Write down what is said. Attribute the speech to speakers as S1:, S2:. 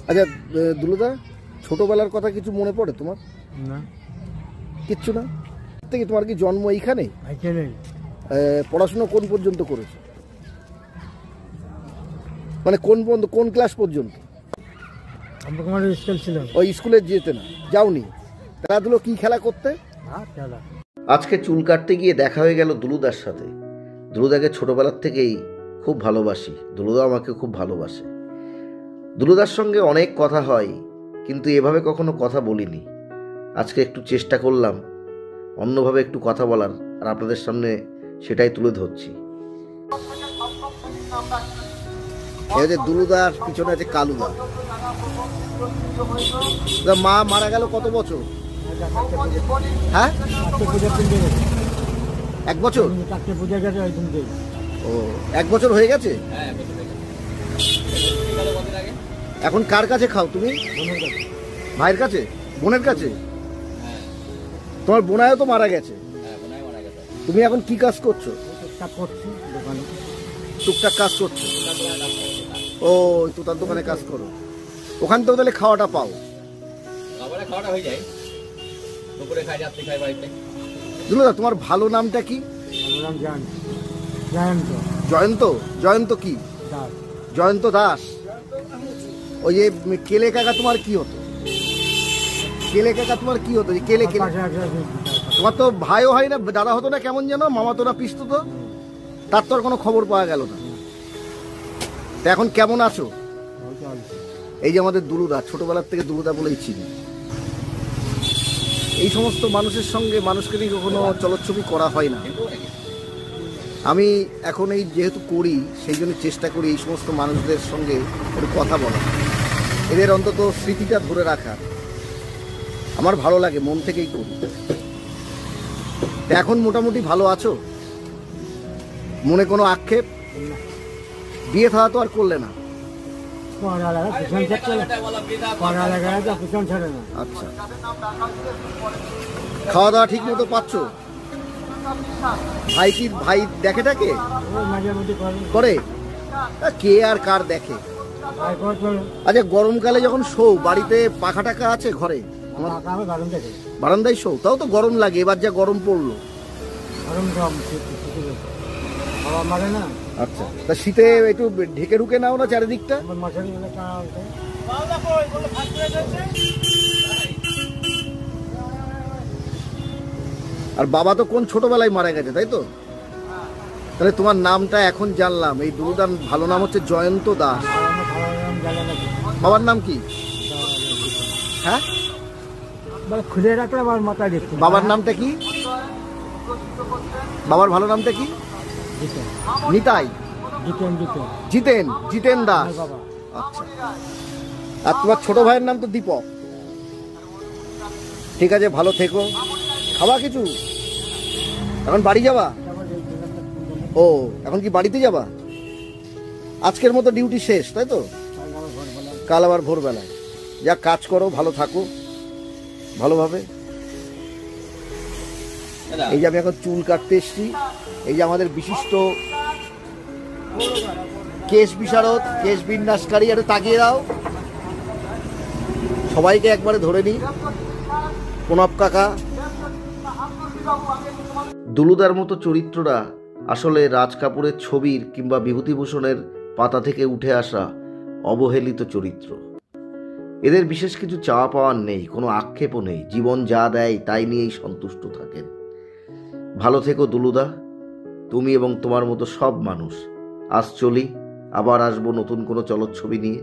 S1: আচ্ছা দুলুদা, ছোটবেলার কথা কিছু মনে পড়ে তোমার?
S2: না,
S1: কিচ্ছু না। থেকে তোমার কি জন্ম এইখানে?
S2: এখানেই।
S1: পড়াশোনা কোন পর্যন্ত করেছো? মানে কোন পর্যন্ত, কোন ক্লাস পর্যন্ত?
S2: আমার স্কুল ছিল।
S1: ওই স্কুলে যেতে না, যাওনি? খেলাধুলো কি খেলা করতে?
S3: আজকে চুল কাটতে গিয়ে দেখা হয়ে গেল দুলুদার সাথে। দুলুদাকে ছোটবেলার থেকেই খুব ভালোবাসি, দুলুদা আমাকে খুব ভালোবাসে। দুলুদার সঙ্গে অনেক কথা হয়, কিন্তু এভাবে কখনো কথা বলিনি। আজকে একটু চেষ্টা করলাম অন্যভাবে একটু কথা বলার, আর আপনাদের সামনে সেটাই তুলে ধরছি।
S1: দুলুদার পিছনে আছে কালুদা। মা মারা গেল কত বছর? হ্যাঁ, 1 বছর। ও, 1 বছর হয়ে গেছে। এখন কার কাছে খাও তুমি? ভাইয়ের কাছে, বোনের কাছে? তোমার বোনায়ও তো মারা গেছে। তুমি এখন কি কাজ করছো? টুকটাক কাজ করছো। ও, তোতার দোকানে কাজ করো। ওখান থেকে তাহলে খাওয়াটা পাও? দুলুদা, তোমার ভালো নামটা কি? জয়ন্ত। জয়ন্ত কি? জয়ন্ত দাস। ওই যে কেলে কাকা তোমার কি হতো? কেলে কাকা তোমার কি হতো? কেলে কেলে তোমার তো ভাইও হয় না, দাদা হতো না, কেমন যেন মামা তো না পিসতো তো, তার তো আর কোনো খবর পাওয়া গেল না। তা এখন কেমন আছো? এই যে আমাদের দুলুদা, ছোটবেলার থেকে দুলুদা বলেই চিনি। এই সমস্ত মানুষের সঙ্গে মানুষকে নিয়ে কখনো চলচ্ছবি করা হয় না। আমি এখন এই যেহেতু করি, সেই জন্য চেষ্টা করি এই সমস্ত মানুষদের সঙ্গে একটু কথা বলা, এদের অন্তত স্মৃতিটা ধরে রাখা। আমার ভালো লাগে, মন থেকেই করি। এখন মোটামুটি ভালো আছো? মনে কোনো আক্ষেপ? বিয়ে থাকা তো আর করলে না? আচ্ছা, খাওয়া দাওয়া ঠিক মতো পাচ্ছ? ভাই কি ভাই দেখে টাকে করে? কে আর কার দেখে? আচ্ছা, গরমকালে যখন শোও বাড়িতে পাখা টাকা আছে ঘরে? বারান্দায় শোও, তাও তো গরম লাগে। এবার যা গরম পড়লো। আচ্ছা, তা শীতে একটু ঢেকে ঢুকে নাও না চারিদিকটা? আর বাবা তো কোন ছোটবেলায় মারা গেছে, তাই তো? তাহলে তোমার নামটা এখন জানলাম। এই দুলুদার ভালো নাম হচ্ছে জয়ন্ত দাস। বাবার নাম কি? হ্যাঁ,
S2: খুলে রাখলে আমার মাথায় দেখতে।
S1: বাবার নামটা কি? বাবার ভালো নামটা কি? নিতাই। জিতেন। জিতেন দাস। আচ্ছা, আর তোমার ছোট ভাইয়ের নাম তো দীপক। ঠিক আছে, ভালো থেকো। খাওয়া কিছু? এখন বাড়ি যাবা? ও, এখন কি বাড়িতে যাবা? আজকের মতো ডিউটি শেষ, তাই তো? কাল আবার ভোরবেলায়। যা কাজ করো, ভালো থাকো ভালোভাবে। এই যে আমি এখন চুল কাটতে এসছি, এই যে আমাদের বিশিষ্ট কেশ বিশারদ, কেশ বিন্যাসকারী, একটু তাকিয়ে দাও। সবাইকে একবারে ধরে নি। প্রণব কাকা।
S3: দুলুদার মতো চরিত্ররা আসলে রাজ কাপুরের ছবির কিংবা বিভূতিভূষণের পাতা থেকে উঠে আসা অবহেলিত চরিত্র। এদের বিশেষ কিছু চাওয়া পাওয়ার নেই, কোনো আক্ষেপও নেই। জীবন যা দেয় তাই নিয়েই সন্তুষ্ট থাকেন। ভালো থেকো দুলুদা, তুমি এবং তোমার মতো সব মানুষ। আজ চলি, আবার আসবো নতুন কোনো চলচ্ছবি নিয়ে।